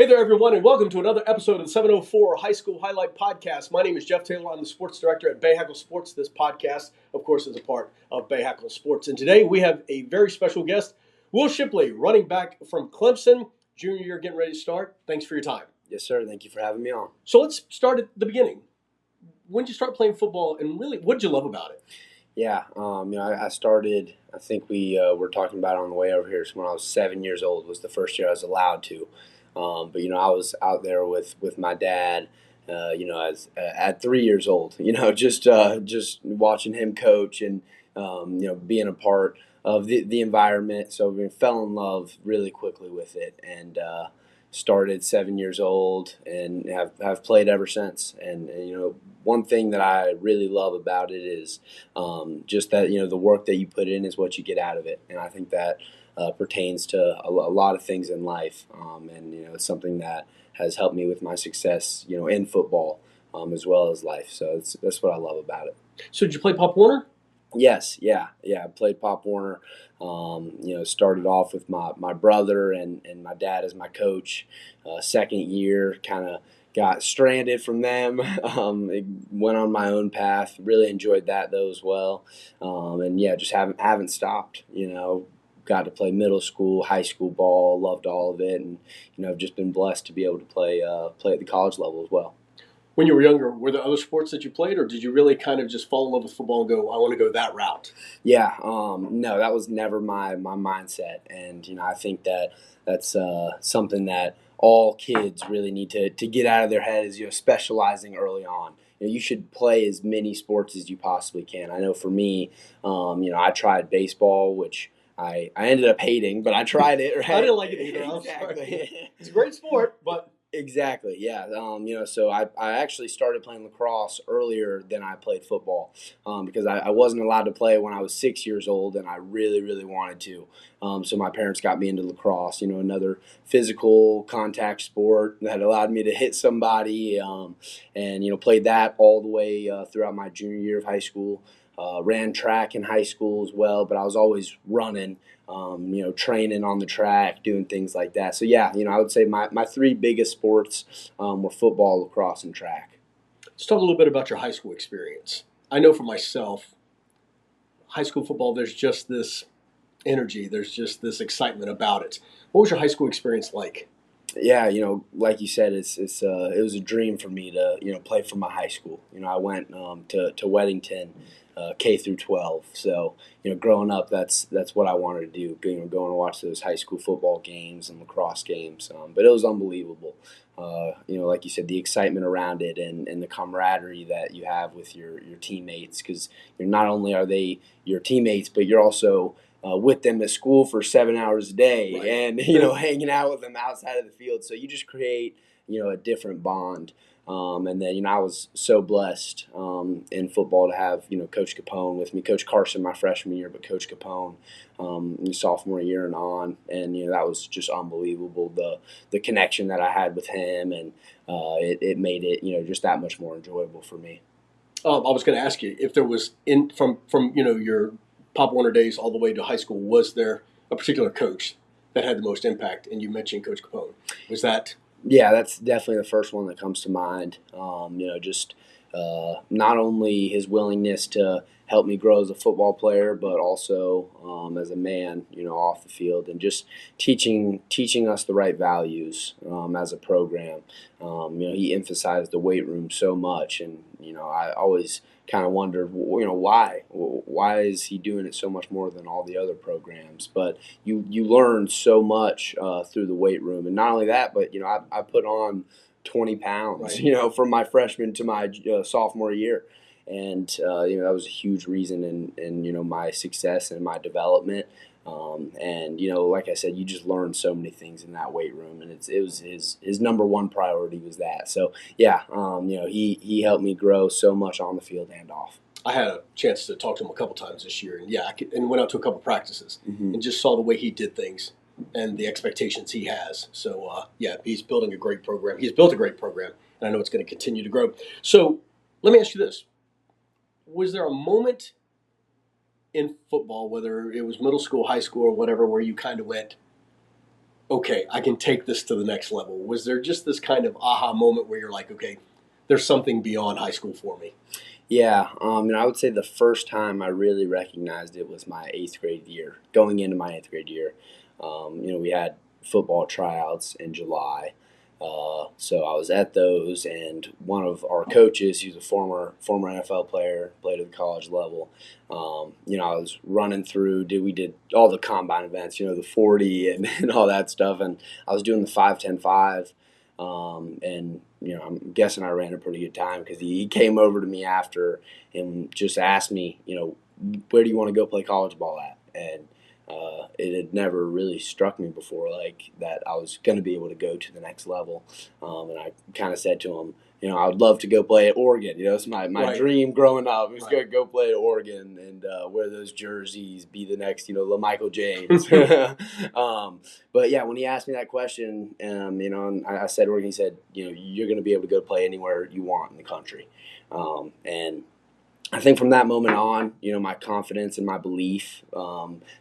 there, everyone, and welcome to another episode of the 704 High School Highlight Podcast. My name is Jeff Taylor. I'm the sports director at Bahakel Sports. This podcast, of course, is a part of Bahakel Sports. And today we have a very special guest, Will Shipley, running back from Clemson, junior year getting ready to start. Thanks for your time. Yes, sir. Thank you for having me on. So let's start at the beginning. When did you start playing football, and really, what did you love about it? Yeah, I started, I think we were talking about it on the way over here. So when I was 7 years old was the first year I was allowed to. But I was out there with my dad, at 3 years old, just watching him coach and, being a part of the environment. So we fell in love really quickly with it and started 7 years old and have played ever since. And one thing that I really love about it is just that, the work that you put in is what you get out of it. And I think that pertains to a lot of things in life, and it's something that has helped me with my success, in football as well as life. So that's what I love about it. So did you play Pop Warner? Yes, yeah. I played Pop Warner. Started off with my brother and my dad as my coach. Second year, kind of got stranded from them. Went on my own path. Really enjoyed that though as well. Just haven't stopped. Got to play middle school, high school ball, loved all of it, and I've just been blessed to be able to play at the college level as well. When you were younger, were there other sports that you played, or did you really kind of just fall in love with football and go, I want to go that route? Yeah, no, that was never my mindset, and I think that's something that all kids really need to get out of their head is specializing early on. You should play as many sports as you possibly can. I know for me, I tried baseball, which I ended up hating, but I tried it. Right? I didn't like it either. Exactly. It's a great sport, but exactly, yeah. So I actually started playing lacrosse earlier than I played football because I wasn't allowed to play when I was 6 years old, and I really, really wanted to. So my parents got me into lacrosse, another physical contact sport that allowed me to hit somebody, and played that all the way throughout my junior year of high school. Ran track in high school as well, but I was always running, training on the track, doing things like that. So, yeah, I would say my three biggest sports were football, lacrosse, and track. Let's talk a little bit about your high school experience. I know for myself, high school football, there's just this energy. There's just this excitement about it. What was your high school experience like? Yeah, like you said, it was a dream for me to play for my high school. I went to Weddington, K through 12. So growing up, that's what I wanted to do. Going to watch those high school football games and lacrosse games. But it was unbelievable. Like you said, the excitement around it and the camaraderie that you have with your teammates, because not only are they your teammates, but you're also with them at school for 7 hours a day, right. And hanging out with them outside of the field. So you just create a different bond. And then I was so blessed in football to have Coach Capone with me, Coach Carson my freshman year, but Coach Capone sophomore year and on, and that was just unbelievable, the connection that I had with him, and it made it just that much more enjoyable for me. I was going to ask you if there was from your Pop Warner days all the way to high school, was there a particular coach that had the most impact? And you mentioned Coach Capone. Was that? Yeah, that's definitely the first one that comes to mind. Not only his willingness to help me grow as a football player, but also as a man, off the field, and just teaching us the right values as a program. He emphasized the weight room so much, and I always kind of wondered, why is he doing it so much more than all the other programs? But you learn so much through the weight room, and not only that, but I put on 20 pounds, right. From my freshman to my sophomore year, and that was a huge reason in my success and my development. Like I said, you just learn so many things in that weight room, and it was his number one priority was that. So yeah, he helped me grow so much on the field and off. I had a chance to talk to him a couple times this year, and went out to a couple practices, Mm-hmm. and just saw the way he did things and the expectations he has. So he's building a great program. He's built a great program, and I know it's going to continue to grow. So let me ask you this: was there a moment in football, whether it was middle school, high school, or whatever, where you kind of went, okay, I can take this to the next level? Was there just this kind of aha moment where you're like, okay, there's something beyond high school for me? Yeah, and I would say the first time I really recognized it was my eighth grade year, going into my eighth grade year. We had football tryouts in July, so I was at those, and one of our coaches, he's a former NFL player, played at the college level. I was running through. We did all the combine events, the 40 and all that stuff, and I was doing the 5-10-5. And I'm guessing I ran a pretty good time because he came over to me after and just asked me, where do you want to go play college ball at? And it had never really struck me before, like that I was going to be able to go to the next level. And I kind of said to him, I would love to go play at Oregon. It's my Right. dream growing up was Right. going to go play at Oregon and wear those jerseys, be the next, LaMichael James. But yeah, when he asked me that question, and I said Oregon, he said, you're going to be able to go play anywhere you want in the country. And I think from that moment on, my confidence and my belief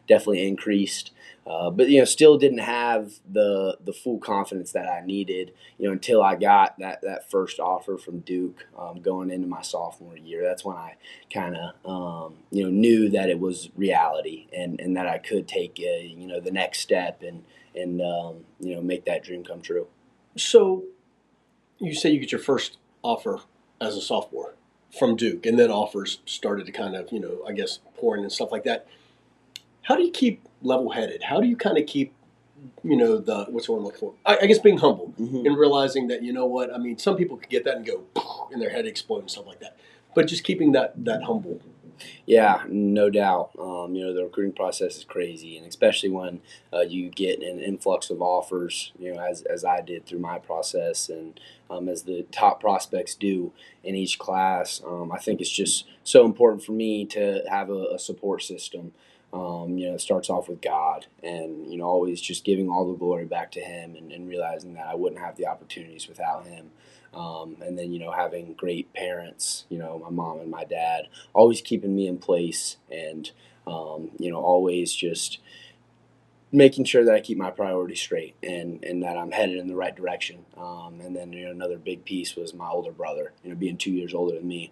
definitely increased. But still didn't have the full confidence that I needed, until I got that first offer from Duke going into my sophomore year. That's when I kind of knew that it was reality and that I could take the next step and make that dream come true. So you say you get your first offer as a sophomore from Duke, and then offers started to kind of, I guess, pour in and stuff like that. How do you keep level-headed? How do you kind of keep, what's the word I'm looking for? I guess being humble and realizing that, what, I mean, some people could get that and go, and their head explode and stuff like that. But just keeping that humble. Yeah, no doubt. The recruiting process is crazy, and especially when you get an influx of offers, as I did through my process, and as the top prospects do in each class. I think it's just so important for me to have a support system. It starts off with God, and always just giving all the glory back to Him, and realizing that I wouldn't have the opportunities without Him. And then having great parents, my mom and my dad, always keeping me in place, and always just making sure that I keep my priorities straight and that I'm headed in the right direction. And then another big piece was my older brother, being 2 years older than me.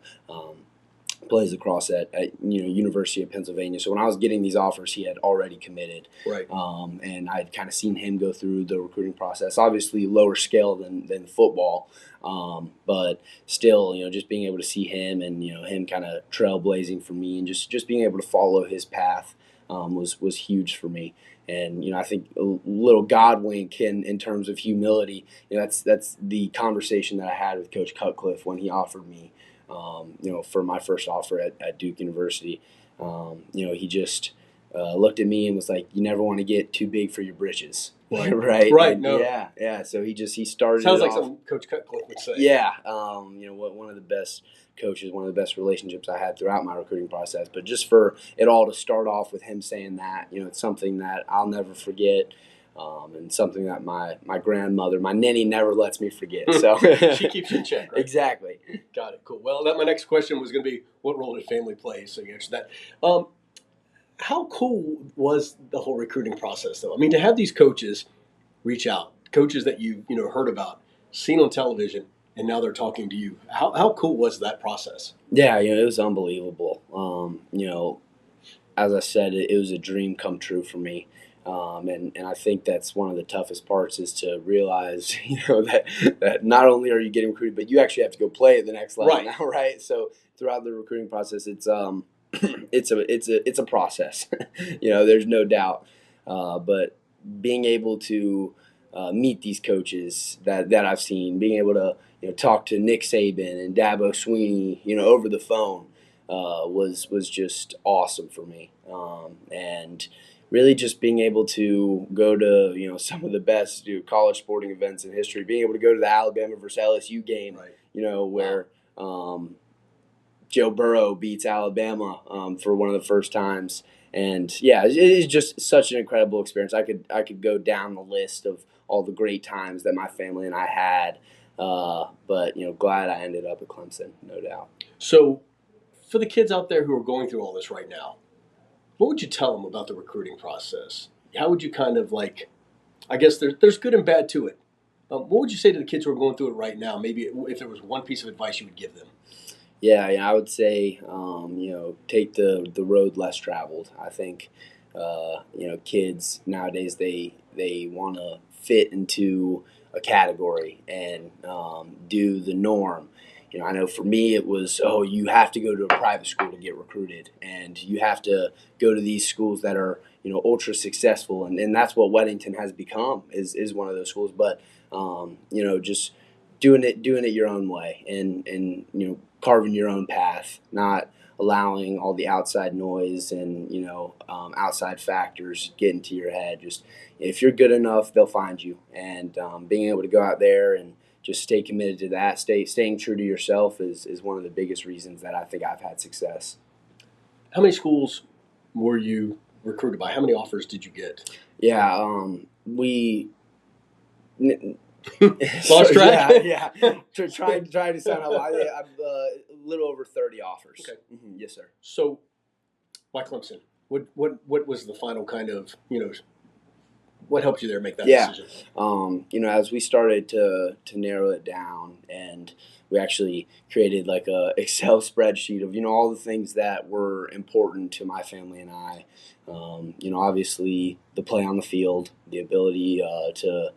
Plays lacrosse at University of Pennsylvania. So when I was getting these offers, he had already committed. Right. And I'd kind of seen him go through the recruiting process. Obviously lower scale than football, but still, just being able to see him and him kind of trailblazing for me, and just being able to follow his path was huge for me. And I think a little God wink in terms of humility. That's the conversation that I had with Coach Cutcliffe when he offered me. For my first offer at Duke University, he just looked at me and was like, "You never want to get too big for your britches." Right. Right. Right. And No. Yeah. So he started. Sounds it like off. something Coach Cutcliffe would say. Yeah. One of the best coaches, one of the best relationships I had throughout my recruiting process. But just for it all to start off with him saying that, it's something that I'll never forget. And something that my grandmother, my nanny, never lets me forget. So she keeps you in check, right? Exactly. Got it. Cool. Well, my next question was going to be, what role did family play? So you answered that. How cool was the whole recruiting process, though? I mean, to have these coaches reach out, coaches that you heard about, seen on television, and now they're talking to you. How cool was that process? Yeah, it was unbelievable. As I said, it was a dream come true for me. And I think that's one of the toughest parts is to realize, that not only are you getting recruited, but you actually have to go play at the next level Right. now, right? So throughout the recruiting process, it's it's a process. There's no doubt. But being able to meet these coaches that I've seen, being able to talk to Nick Saban and Dabo Sweeney, over the phone, was just awesome for me. And really just being able to go to some of the best college sporting events in history, being able to go to the Alabama versus LSU game, Right. Where Joe Burrow beats Alabama for one of the first times, and yeah, it is just such an incredible experience. I could go down the list of all the great times that my family and I had, but glad I ended up at Clemson, no doubt. So, for the kids out there who are going through all this right now, what would you tell them about the recruiting process? How would you kind of I guess there's good and bad to it. What would you say to the kids who are going through it right now? Maybe if there was one piece of advice you would give them. Yeah, I would say, take the road less traveled. I think, kids nowadays they want to fit into a category and do the norm. I know for me it was, oh, you have to go to a private school to get recruited, and you have to go to these schools that are ultra successful, and that's what Weddington has become is one of those schools. But just doing it your own way, and carving your own path, not allowing all the outside noise and outside factors get into your head. Just if you're good enough, they'll find you, and being able to go out there and just stay committed to that, staying true to yourself is one of the biggest reasons that I think I've had success. How many schools were you recruited by? How many offers did you get? Yeah, we. Lost track? Yeah. Trying to sound out. I'm a little over 30 offers. Okay. Mm-hmm. Yes, sir. So, why Clemson? What was the final kind of what helped you there make that decision? As we started to narrow it down, and we actually created like a Excel spreadsheet of all the things that were important to my family and I. Obviously the play on the field, the ability to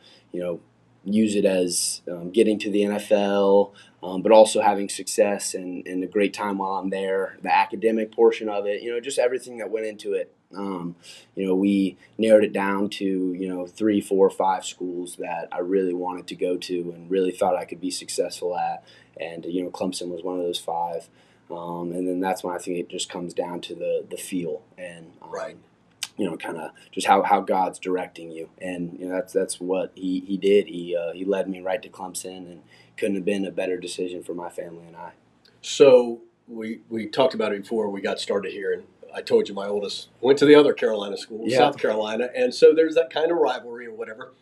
use it as getting to the NFL, but also having success and a great time while I'm there, the academic portion of it, just everything that went into it. We narrowed it down to 3, 4, 5 schools that I really wanted to go to and really thought I could be successful at, and Clemson was one of those 5. And then that's when I think it just comes down to the feel and right. Kind of just how God's directing you, and that's what he did. He led me right to Clemson, and couldn't have been a better decision for my family and I. So we talked about it before we got started here, and I told you my oldest went to the other Carolina school, Yeah. South Carolina, and so there's that kind of rivalry or whatever.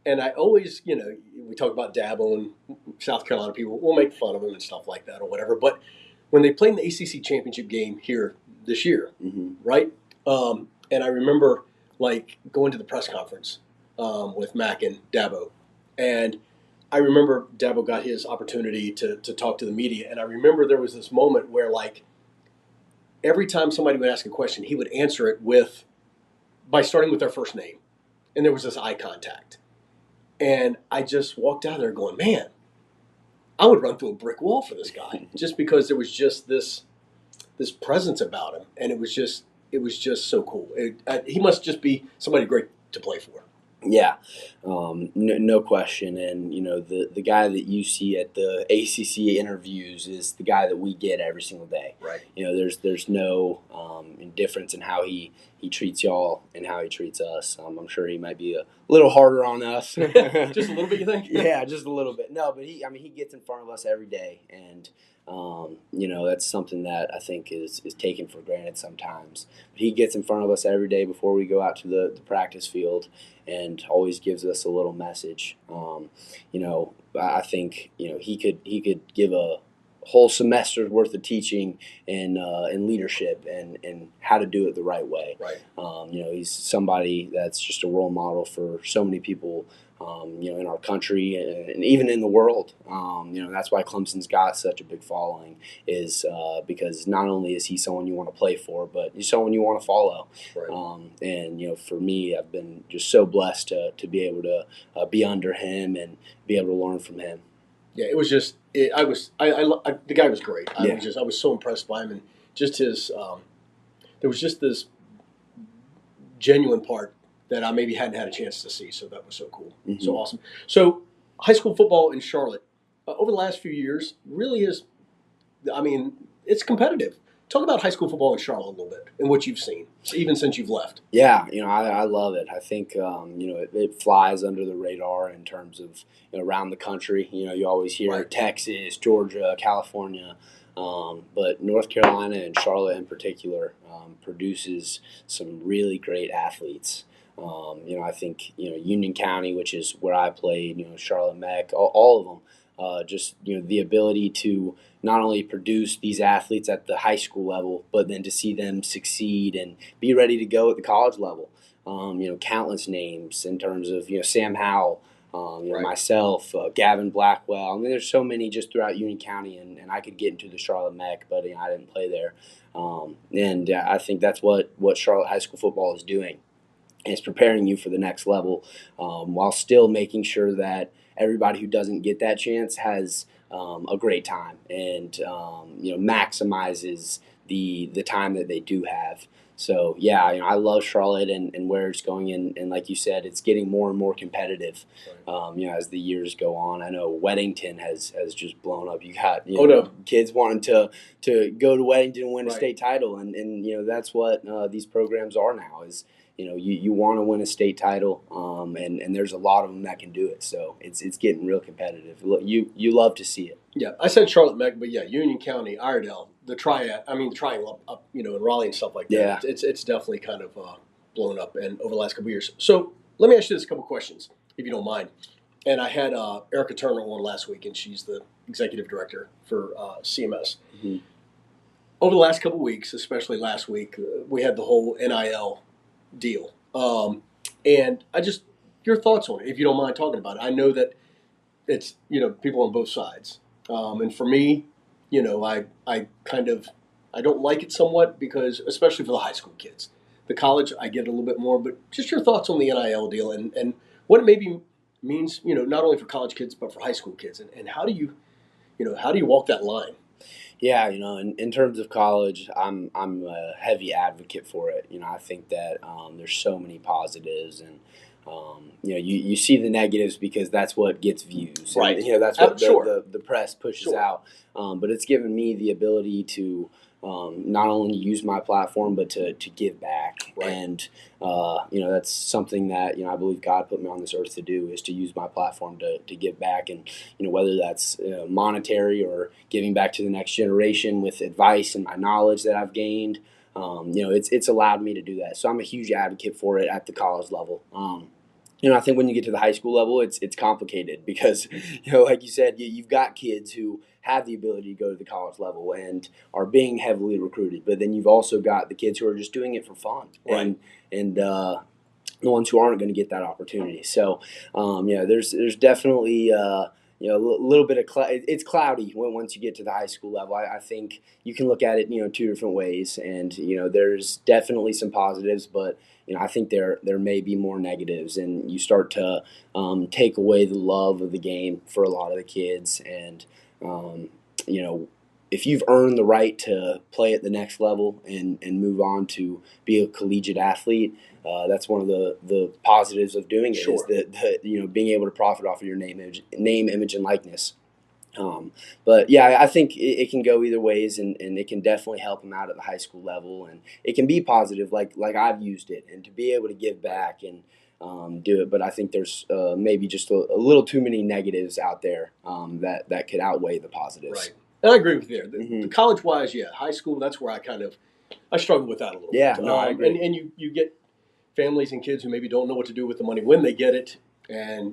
And I always, we talk about Dabo and South Carolina people. We'll make fun of them and stuff like that or whatever. But when they played in the ACC championship game here this year, Mm-hmm. right? And I remember going to the press conference with Mac and Dabo, and I remember Dabo got his opportunity to talk to the media, and I remember there was this moment where every time somebody would ask a question, he would answer it by starting with their first name, and there was this eye contact, and I just walked out of there going, man, I would run through a brick wall for this guy just because there was just this presence about him, and it was just so cool. He must just be somebody great to play for. Yeah, no question. And the guy that you see at the ACC interviews is the guy that we get every single day. Right. There's no difference in how he treats y'all and how he treats us. I'm sure he might be a little harder on us. Just a little bit, you think? Yeah, just a little bit. No, but he gets in front of us every day, and that's something that I think is taken for granted sometimes. But he gets in front of us every day before we go out to the practice field, and always gives us a little message. I think he could give a whole semester's worth of teaching and leadership and how to do it the right way. Right. He's somebody that's just a role model for so many people. In our country and even in the world. That's why Clemson's got such a big following, is because not only is he someone you want to play for, but he's someone you want to follow. Right. And for me, I've been just so blessed to be able to be under him and be able to learn from him. Yeah, it was just the guy was great. I was so impressed by him, and just his there was just this genuine part that I maybe hadn't had a chance to see, so that was so cool. Mm-hmm. So awesome. So high school football in Charlotte, over the last few years, really is, it's competitive. Talk about high school football in Charlotte a little bit and what you've seen, even since you've left. Yeah, I love it. I think, it flies under the radar in terms of around the country. You always hear right. Texas, Georgia, California, but North Carolina and Charlotte in particular produces some really great athletes. I think, Union County, which is where I played, Charlotte Mech, all of them, just, the ability to not only produce these athletes at the high school level, but then to see them succeed and be ready to go at the college level. countless names in terms of, Sam Howell, Right. myself, Gavin Blackwell. I mean, there's so many just throughout Union County, and I could get into the Charlotte Mech, but I didn't play there. And I think that's what Charlotte high school football is doing. It's preparing you for the next level, while still making sure that everybody who doesn't get that chance has a great time and maximizes the time that they do have. So yeah, I love Charlotte and where it's going, and like you said, it's getting more and more competitive. Right. As the years go on. I know Weddington has just blown up. You got No. kids wanting to go to Weddington and win a Right. state title, and that's what these programs are now. Is you want to win a state title, and there's a lot of them that can do it. So it's getting real competitive. You love to see it. Yeah, I said Charlotte Mech, but yeah, Union County, Iredell, the triangle up in Raleigh and stuff like that. Yeah. It's definitely kind of blown up and over the last couple of years. So let me ask you this couple questions, if you don't mind. And I had Erica Turner on last week, and she's the executive director for CMS. Mm-hmm. Over the last couple of weeks, especially last week, we had the whole NIL deal. And your thoughts on it, if you don't mind talking about it. I know that it's, people on both sides. And for me, I don't like it somewhat because, especially for the high school kids. The college, I get it a little bit more, but just your thoughts on the NIL deal and what it maybe means, not only for college kids, but for high school kids. And how do you walk that line? Yeah, in terms of college, I'm a heavy advocate for it. I think that there's so many positives, and you see the negatives because that's what gets views. Right. And, that's what Sure. the press pushes Sure. out. But it's given me the ability to not only use my platform, but to give back. Right. And that's something that I believe God put me on this earth to do, is to use my platform to give back. And whether that's monetary or giving back to the next generation with advice and my knowledge that I've gained. It's allowed me to do that. So I'm a huge advocate for it at the college level. I think when you get to the high school level, it's complicated because, like you said, you've got kids who have the ability to go to the college level and are being heavily recruited. But then you've also got the kids who are just doing it for fun, Right. and the ones who aren't going to get that opportunity. So, there's definitely a little bit of it's cloudy once you get to the high school level. I think you can look at it two different ways, and there's definitely some positives, but I think there may be more negatives, and you start to take away the love of the game for a lot of the kids, and if you've earned the right to play at the next level and move on to be a collegiate athlete, that's one of the positives of doing it. Sure. Is that being able to profit off of your name, image, and likeness. But yeah, I think it can go either ways, and it can definitely help them out at the high school level, and it can be positive, like I've used it, and to be able to give back and do it. But I think there's maybe just a little too many negatives out there that could outweigh the positives. Right. And I agree with you there. Mm-hmm. The college-wise, yeah, high school, that's where I struggle with that a little bit. Yeah, no, I agree. And you get families and kids who maybe don't know what to do with the money when they get it, and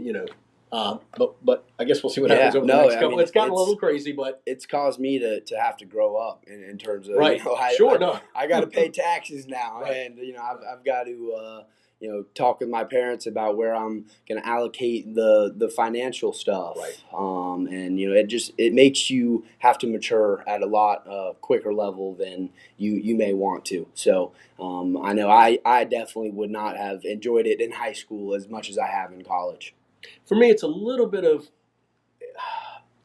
but I guess we'll see what happens over the next couple. It's gotten a little crazy, but it's caused me to have to grow up in terms of right. I got to pay taxes now, Right. And I've got to talk with my parents about where I'm going to allocate the financial stuff, Right. And it makes you have to mature at a lot quicker level than you may want to. So I know I definitely would not have enjoyed it in high school as much as I have in college. For me, it's a little bit of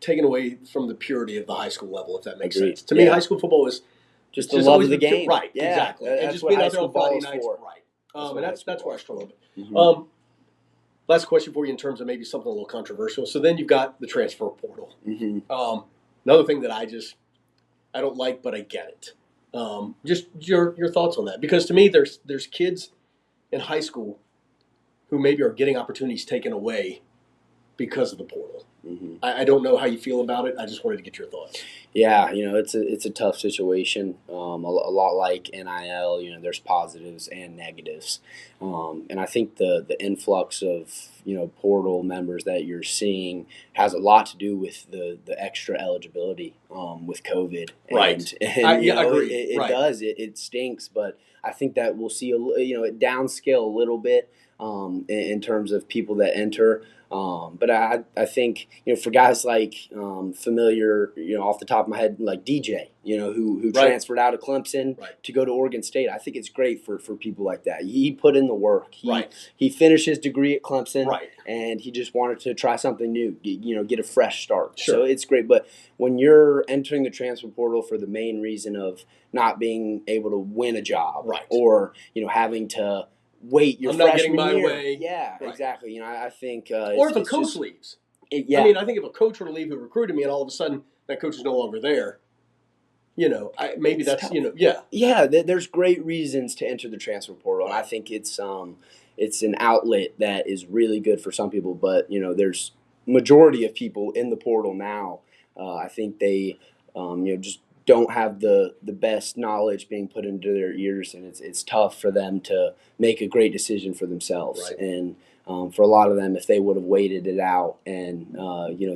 taken away from the purity of the high school level, if that makes Agreed. sense. To me, high school football is just the love of the always game. Right, Yeah, exactly. And just being out there on Friday nights. Right. And that's where I struggle with it. Mm-hmm. Last question for you in terms of maybe something a little controversial. So then you've got the transfer portal. Mm-hmm. Another thing that I don't like, but I get it. Just your thoughts on that, because to me there's kids in high school who maybe are getting opportunities taken away because of the portal. Mm-hmm. I don't know how you feel about it. I just wanted to get your thoughts. Yeah, it's a tough situation. A lot like NIL, there's positives and negatives, and I think the influx of portal members that you're seeing has a lot to do with the extra eligibility with COVID. Right. And I agree. It right. does. It stinks, but I think that we'll see it downscale a little bit in terms of people that enter. But I think for guys like familiar off the top of my head like DJ who right. transferred out of Clemson right. to go to Oregon State. I think it's great for people like that. He put in the work. Right. He finished his degree at Clemson. Right. And he just wanted to try something new. Get a fresh start. Sure. So it's great. But when you're entering the transfer portal for the main reason of not being able to win a job, right. or having to wait your I'm not freshman getting my year. way. Yeah, right. exactly. I think or if a coach leaves. Yeah. I mean, I think if a coach were to leave who recruited me and all of a sudden that coach is no longer there, maybe it's that's tough. Yeah. Yeah, there's great reasons to enter the transfer portal, and I think it's an outlet that is really good for some people. But there's majority of people in the portal now. I think they just don't have the best knowledge being put into their ears, and it's tough for them to make a great decision for themselves. Right. And for a lot of them, if they would have waited it out and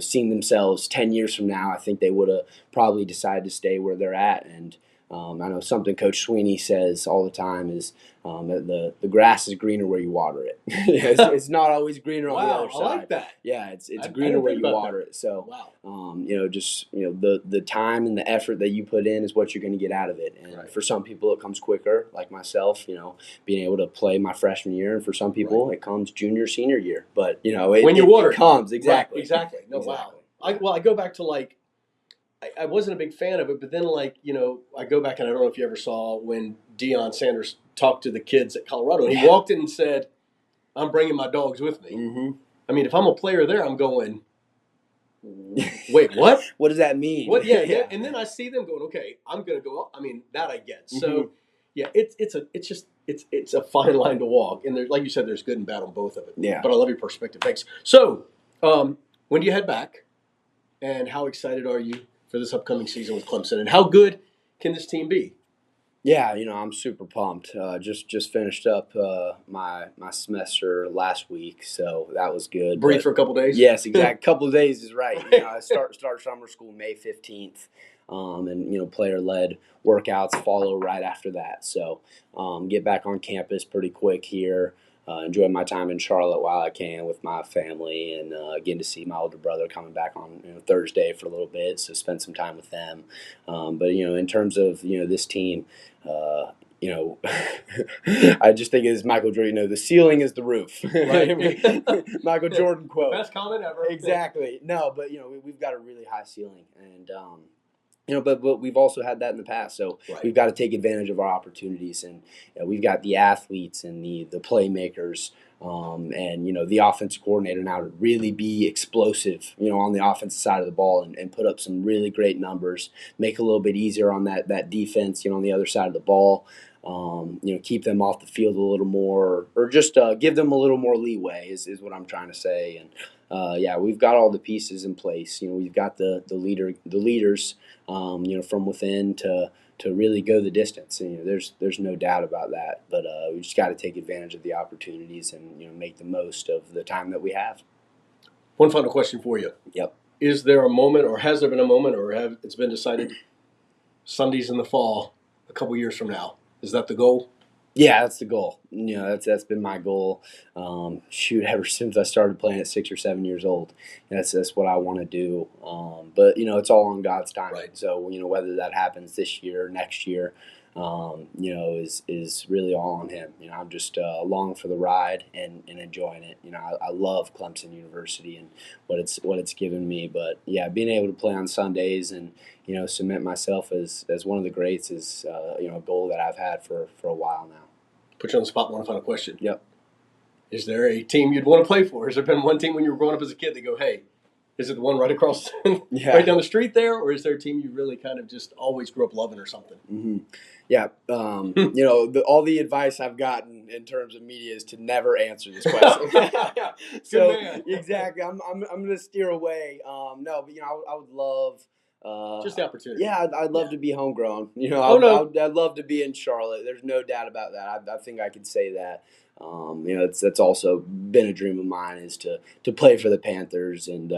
seen themselves 10 years from now, I think they would have probably decided to stay where they're at. And I know something Coach Sweeney says all the time is that the grass is greener where you water it. it's not always greener on the other side. I like that. Yeah, it's greener where you water that. it. So, wow. The time and the effort that you put in is what you're going to get out of it. And right. for some people, it comes quicker, like myself. Being able to play my freshman year, and for some people, it comes junior, senior year. But when you water it comes exactly. Right. Exactly. No, exactly. Wow. I go back to I wasn't a big fan of it, but then I go back and I don't know if you ever saw when Deion Sanders talked to the kids at Colorado, and he walked in and said, "I'm bringing my dogs with me." Mm-hmm. I mean, if I'm a player there, I'm going, wait, what? What does that mean? What? Yeah. And then I see them going, okay, I'm going to go up. I mean, that I get. Mm-hmm. So, yeah, it's a fine line to walk, and like you said, there's good and bad on both of it. Yeah. But I love your perspective. Thanks. So, when do you head back, and how excited are you for this upcoming season with Clemson, and how good can this team be? Yeah, I'm super pumped. Just finished up my semester last week, so that was good. Breathe for a couple days? Yes, exactly. Couple of days is right. I start summer school May 15th, and player-led workouts follow right after that. So get back on campus pretty quick here. Enjoy my time in Charlotte while I can with my family, and getting to see my older brother coming back on Thursday for a little bit, so spend some time with them. But in terms of this team, I just think it's Michael Jordan. The ceiling is the roof. Right. Michael Jordan quote. Best comment ever. Exactly. No, but we've got a really high ceiling, and but we've also had that in the past, so right. We've got to take advantage of our opportunities, and we've got the athletes and the playmakers, and the offensive coordinator now to really be explosive, on the offensive side of the ball and put up some really great numbers, make it a little bit easier on that defense, on the other side of the ball. Keep them off the field a little more, or just give them a little more leeway is what I'm trying to say. And we've got all the pieces in place. We've got the leaders, from within to really go the distance. And, there's no doubt about that. But we just got to take advantage of the opportunities and make the most of the time that we have. One final question for you. Yep. Is there a moment, or has there been a moment, or it's been decided Sundays in the fall a couple years from now? Is that the goal? Yeah, that's the goal. That's been my goal. Ever since I started playing at 6 or 7 years old, that's what I want to do. But it's all on God's time. Right. So whether that happens this year, next year, is really all on Him. I'm just along for the ride and enjoying it. I love Clemson University and what it's given me. But yeah, being able to play on Sundays and cement myself as one of the greats is a goal that I've had for a while now. Put you on the spot. One final question. Yep. Is there a team you'd want to play for? Has there been one team when you were growing up as a kid that go, hey, Is it the one right across, Yeah. right down the street there, or is there a team you really kind of just always grew up loving or something? Mm-hmm. Yeah. All the advice I've gotten in terms of media is to never answer this question. So Good man. exactly, I'm going to steer away. No, but I would love. Just the opportunity. Yeah, I'd love to be homegrown. I'd love to be in Charlotte. There's no doubt about that. I think I could say that. That's also been a dream of mine is to play for the Panthers and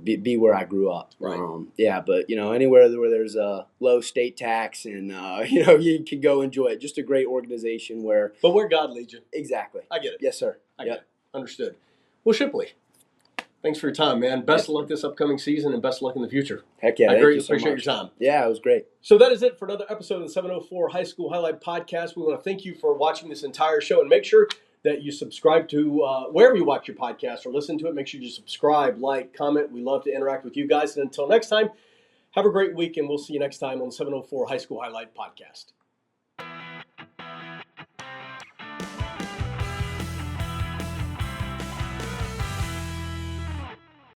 be where I grew up. Right. But anywhere where there's a low state tax and you can go enjoy it. Just a great organization where. But where God leads you. Exactly. I get it. Yes, sir. I get it. Understood. Well, Shipley, thanks for your time, man. Best of luck this upcoming season and best of luck in the future. Heck yeah. I greatly appreciate your time. Yeah, it was great. So that is it for another episode of the 704 High School Highlight Podcast. We want to thank you for watching this entire show and make sure that you subscribe to wherever you watch your podcast or listen to it. Make sure you subscribe, like, comment. We love to interact with you guys. And until next time, have a great week, and we'll see you next time on the 704 High School Highlight Podcast.